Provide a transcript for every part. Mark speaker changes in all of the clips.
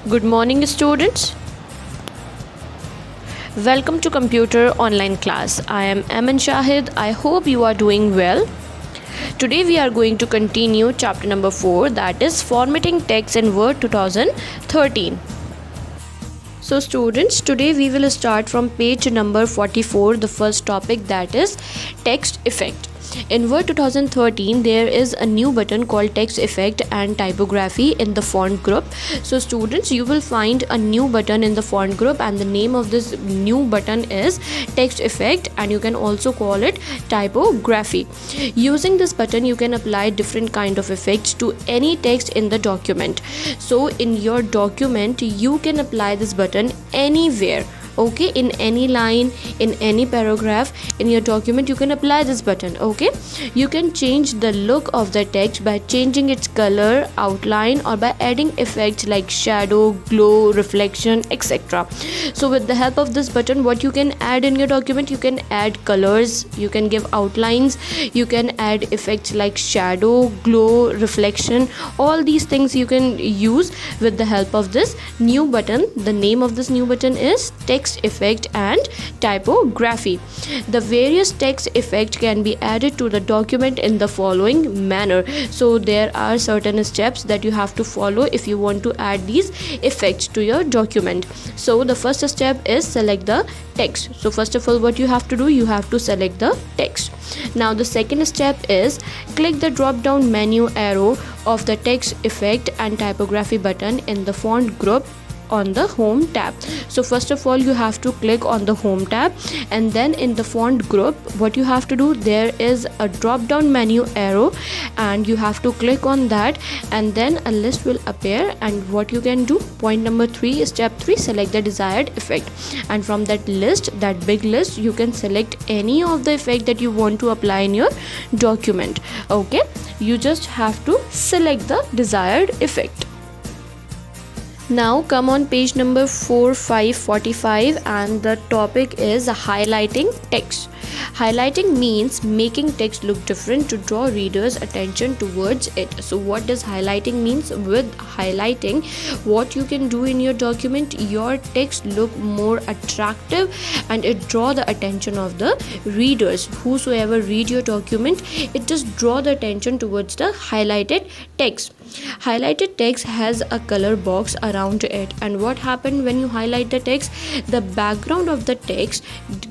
Speaker 1: Good morning, students. Welcome to Computer Online Class. I am Aman Shahid. I hope you are doing well. Today we are going to continue chapter number 4, that is Formatting Text in Word 2013. So students, today we will start from page number 44, the first topic, that is text effect. In Word 2013, there is a new button called text effect and typography in the font group. So students, you will find a new button in the font group and the name of this new button is text effect, and you can also call it typography. Using this button, you can apply different kind of effects to any text in the document. So in your document, you can apply this button anywhere. Okay, in any line, in any paragraph in your document, you can apply this button. Okay, you can change the look of the text by changing its color, outline, or by adding effects like shadow, glow, reflection, etc. So with the help of this button, what you can add in your document, you can add colors, you can give outlines, you can add effects like shadow, glow, reflection. All these things you can use with the help of this new button. The name of this new button is text effect and typography. The various text effect can be added to the document in the following manner. So there are certain steps that you have to follow if you want to add these effects to your document. So the first step is select the text. So first of all, what you have to do, you have to select the text. Now the second step is click the drop down menu arrow of the text effect and typography button in the font group on the home tab. So first of all, you have to click on the home tab, and then in the font group, what you have to do, there is a drop down menu arrow and you have to click on that, and then a list will appear. And what you can do, point number 3, step 3, select the desired effect, and from that list, that big list, you can select any of the effect that you want to apply in your document. Okay, you just have to select the desired effect. Now come on page number 45, and the topic is highlighting text. Highlighting means making text look different to draw readers' attention towards it. So what does highlighting means? With highlighting, what you can do in your document, your text look more attractive and it draw the attention of the readers. Whosoever read your document, it just draw the attention towards the highlighted text. Highlighted text has a color box around it, and what happens when you highlight the text, the background of the text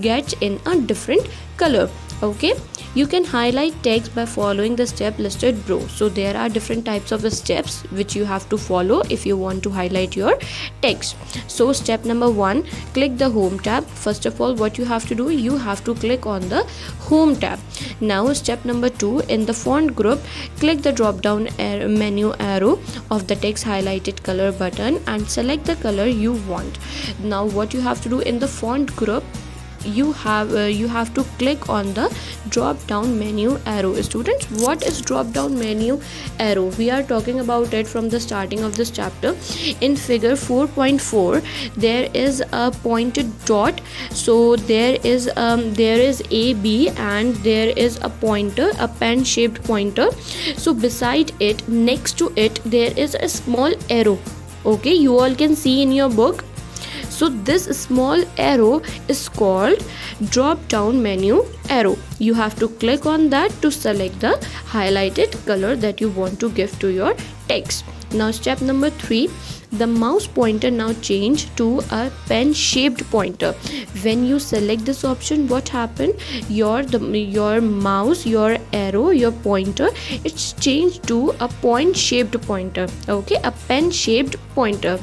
Speaker 1: gets in a different color. Okay, you can highlight text by following the step listed below. So there are different types of steps which you have to follow if you want to highlight your text. So step number 1, click the home tab. First of all, what you have to do, you have to click on the home tab. Now step number 2, in the font group, click the drop down menu arrow of the text highlighted color button and select the color you want. Now what you have to do, in the font group, you have to click on the drop down menu arrow. Students, what is drop down menu arrow? We are talking about it from the starting of this chapter. In figure 4.4, there is a pointed dot. So there is a B and there is a pointer, a pen shaped pointer. So beside it, next to it, there is a small arrow. Okay, you all can see in your book. So this small arrow is called drop down menu arrow. You have to click on that to select the highlighted color that you want to give to your text. Now step number 3, the mouse pointer now change to a pen shaped pointer. When you select this option, what happened, your mouse, your arrow, your pointer, it's changed to a point shaped pointer. Okay, a pen shaped pointer.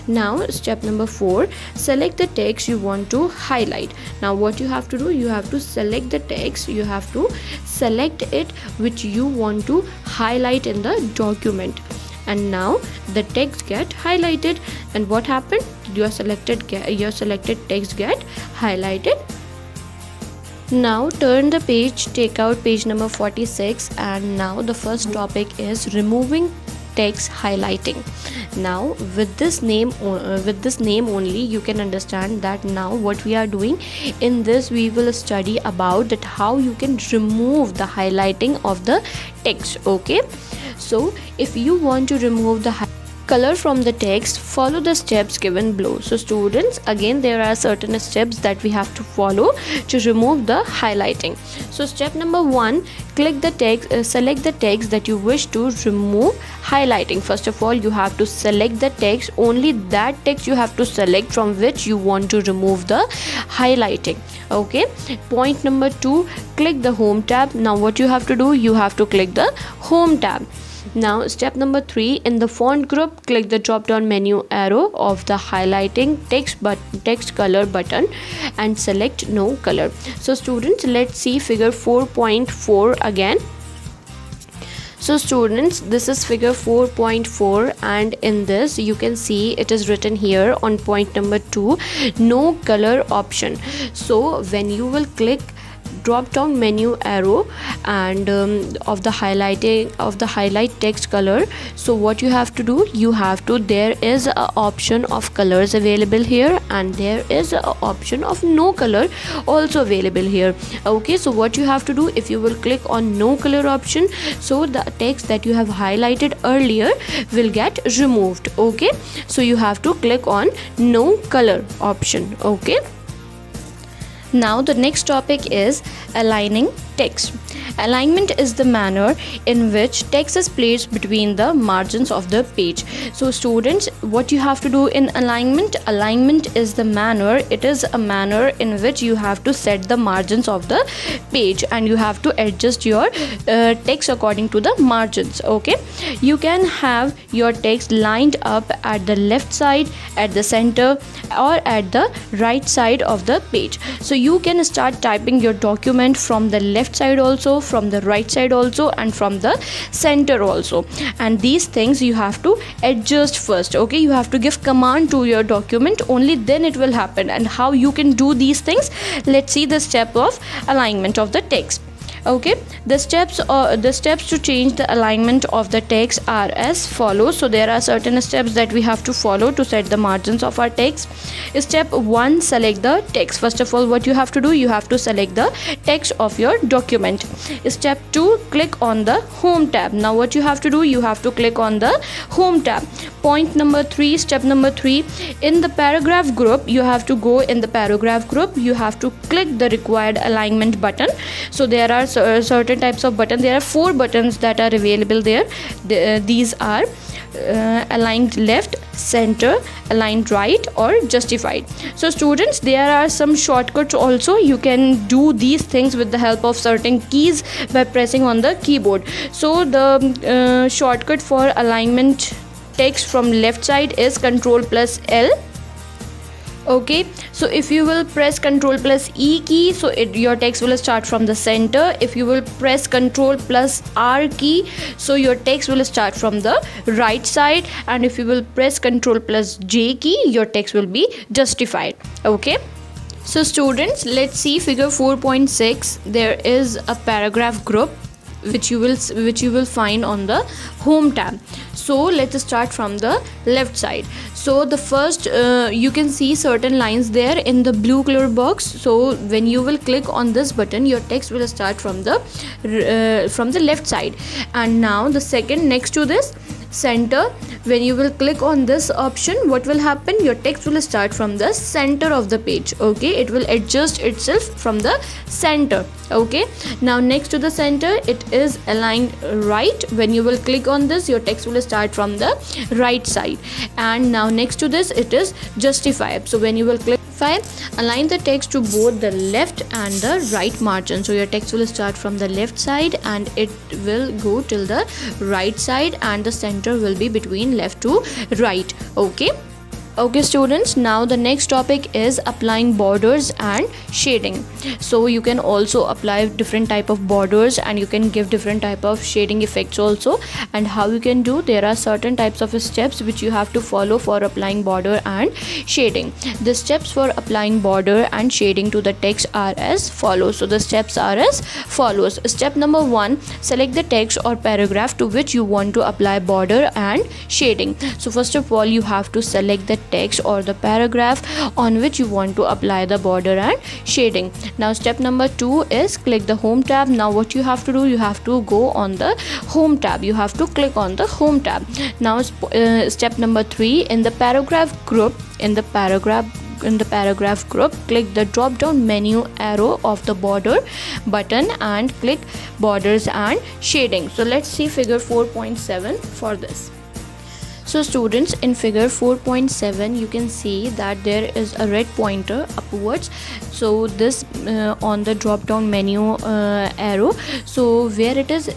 Speaker 1: Now step number 4, select the text you want to highlight. Now what you have to do, you have to select the text, you have to select it which you want to highlight in the document, and now the text get highlighted. And what happened, your selected text get highlighted. Now turn the page, take out page number 46, and now the first topic is removing text highlighting. Now with this name only, you can understand that now what we are doing in this, we will study about that how you can remove the highlighting of the text. Okay, so if you want to remove the color from the text, follow the steps given below. So students, again there are certain steps that we have to follow to remove the highlighting. So step number 1, click the text, select the text that you wish to remove highlighting. First of all, you have to select the text, only that text you have to select from which you want to remove the highlighting. Okay, point number 2, click the home tab. Now what you have to do, you have to click the home tab. Now step number 3, in the font group, click the drop down menu arrow of the highlighting text color button and select no color. So students, let's see figure 4.4 again. So students, this is figure 4.4 and in this you can see it is written here on point number 2, no color option. So when you will click drop down menu arrow and of the highlight text color, so what you have to do, you have to, there is a option of colors available here and there is a option of no color also available here. Okay, so what you have to do, if you will click on no color option, so the text that you have highlighted earlier will get removed. Okay, so you have to click on no color option. Okay, now the next topic is aligning text. Alignment is the manner in which text is placed between the margins of the page. So students, what you have to do in alignment is the manner, it is a manner in which you have to set the margins of the page and you have to adjust your text according to the margins. Okay, you can have your text lined up at the left side, at the center or at the right side of the page. So you can start typing your document from the left side also, from the right side also and from the center also, and these things you have to adjust first. Okay, you have to give command to your document, only then it will happen. And how you can do these things, let's see the step of alignment of the text. Okay, the steps to change the alignment of the text are as follows. So there are certain steps that we have to follow to set the margins of our text. Step 1, select the text. First of all, what you have to do, you have to select the text of your document. Step 2, click on the home tab. Now what you have to do, you have to click on the home tab. Point number 3, step number 3, in the paragraph group, you have to go in the paragraph group, you have to click the required alignment button. So there are certain types of buttons. There are 4 buttons that are available there. These are aligned left, center, aligned right or justified. So students, there are some shortcuts also. You can do these things with the help of certain keys by pressing on the keyboard. So the shortcut for alignment text from left side is Ctrl+L. Okay, so if you will press Ctrl+E key, so your text will start from the center. If you will press Ctrl+R key, so your text will start from the right side, and if you will press Ctrl+J key, your text will be justified. Okay, so students, let's see figure 4.6. There is a paragraph group which you will find on the home tab. So let's start from the left side. So the first you can see certain lines there in the blue color box. So when you will click on this button, your text will start from the left side. And now the second, next to this, center, when you will click on this option, what will happen, your text will start from the center of the page. Okay, it will adjust itself from the center. Okay, now next to the center, it is aligned right. When you will click on this, your text will start from the right side. And now next to this, it is justify. So when you will click align the text to both the left and the right margin. So your text will start from the left side and it will go till the right side, and the center will be between left to right. Okay students, now the next topic is applying borders and shading. So you can also apply different type of borders and you can give different type of shading effects also. And how you can do, there are certain types of steps which you have to follow for applying border and shading. The steps for applying border and shading to the text are as follows. So the steps are as follows. Step number 1, select the text or paragraph to which you want to apply border and shading. So first of all, you have to select the text or the paragraph on which you want to apply the border and shading. Now step number 2 is click the home tab. Now what you have to do, you have to go on the home tab, you have to click on the home tab. Now step number 3, in the paragraph group, in the paragraph group, click the drop down menu arrow of the border button and click borders and shading. So let's see figure 4.7 for this. So students, in figure 4.7 you can see that there is a red pointer upwards. So this on the drop down menu arrow, so where it is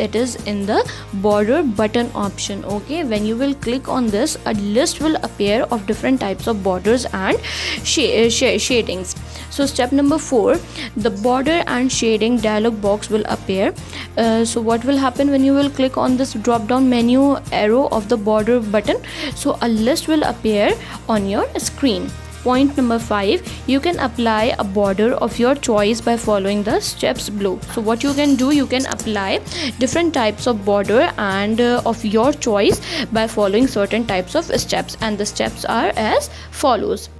Speaker 1: in the border button option. Okay, when you will click on this, a list will appear of different types of borders and shadings. So step number 4, the border and shading dialog box will appear. So what will happen when you will click on this drop down menu arrow of the border button? So a list will appear on your screen. Point number 5, you can apply a border of your choice by following the steps below. So what you can do, you can apply different types of border and of your choice by following certain types of steps, and the steps are as follows.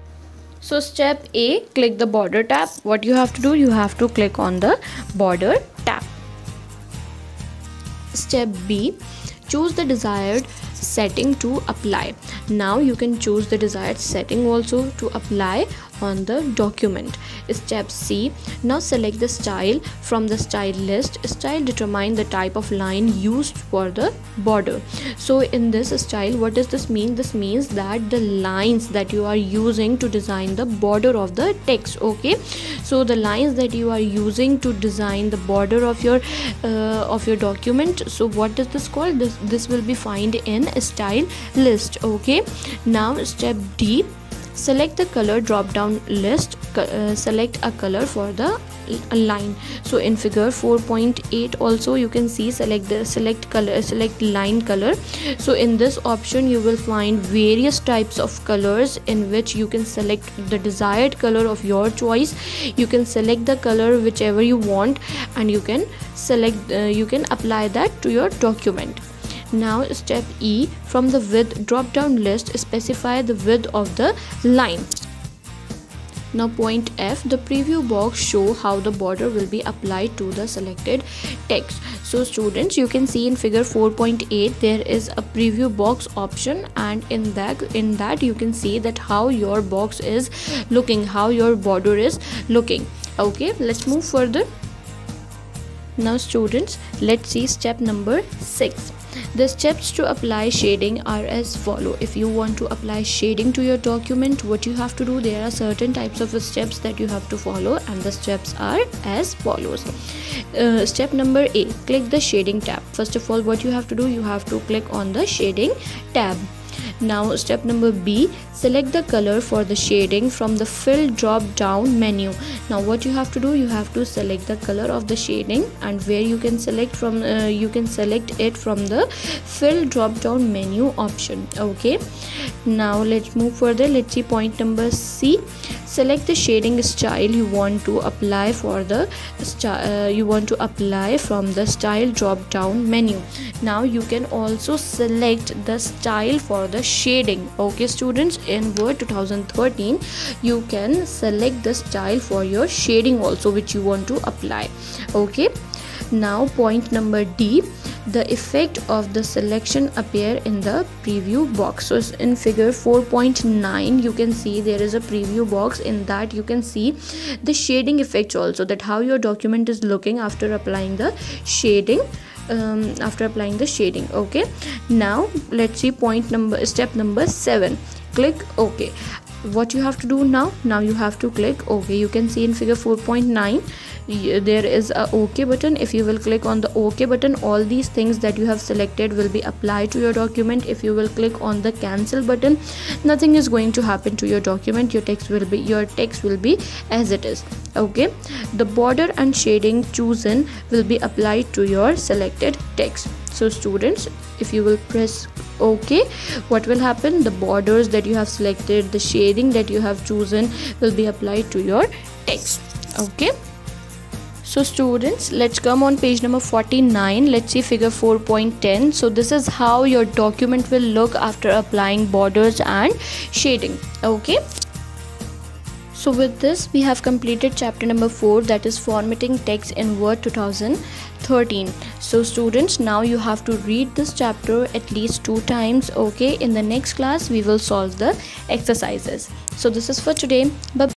Speaker 1: So step A, click the border tab. What you have to do, you have to click on the border tab. Step B, choose the desired setting to apply. Now you can choose the desired setting also to apply on the document. Step C, now select the style from the style list. Style determine the type of line used for the border. So in this style, what does this mean? This means that the lines that you are using to design the border of the text. Okay, so the lines that you are using to design the border of your document, so what is this called? This will be found in style list. Okay, now step D, select the color drop down list. Select a color for the line. So in figure 4.8 also you can see select line color. So in this option you will find various types of colors in which you can select the desired color of your choice. You can select the color whichever you want, and you can apply that to your document. Now step E, from the width drop down list, specify the width of the line. Now point F, the preview box show how the border will be applied to the selected text. So students, you can see in figure 4.8 there is a preview box option, and in that you can see that how your box is looking, how your border is looking. Okay, let's move further. Now students, let's see step number 6. The steps to apply shading are as follow. If you want to apply shading to your document, what you have to do, there are certain types of steps that you have to follow, and the steps are as follows. Step number A, click the shading tab. First of all, what you have to do, you have to click on the shading tab. Now step number B, select the color for the shading from the fill drop down menu. Now what you have to do, you have to select the color of the shading, and where you can select from you can select it from the fill drop down menu option. Okay, now let's move further. Let's see point number C, select the shading style you want to apply for the from the style drop down menu. Now you can also select the style for the shading. Okay students, in Word 2013 you can select the style for your shading also which you want to apply. Okay, now point number D, the effect of the selection appear in the preview box. So in figure 4.9 you can see there is a preview box. In that you can see the shading effects also, that how your document is looking after applying the shading. Okay, now let's see step number 7, click OK. What you have to do now you have to click OK. You can see in figure 4.9 there is a OK button. If you will click on the OK button, all these things that you have selected will be applied to your document. If you will click on the cancel button, nothing is going to happen to your document. Your text will be as it is. Okay, the border and shading chosen will be applied to your selected text. So students, if you will press OK, what will happen? The borders that you have selected, the shading that you have chosen will be applied to your text. Okay, So students, let's come on page number 49. Let's see figure 4.10. So this is how your document will look after applying borders and shading. Okay. So with this we have completed chapter number 4, that is formatting text in Word 2013. So students, now you have to read this chapter at least 2 times. Okay, in the next class we will solve the exercises. So this is for today. Bye.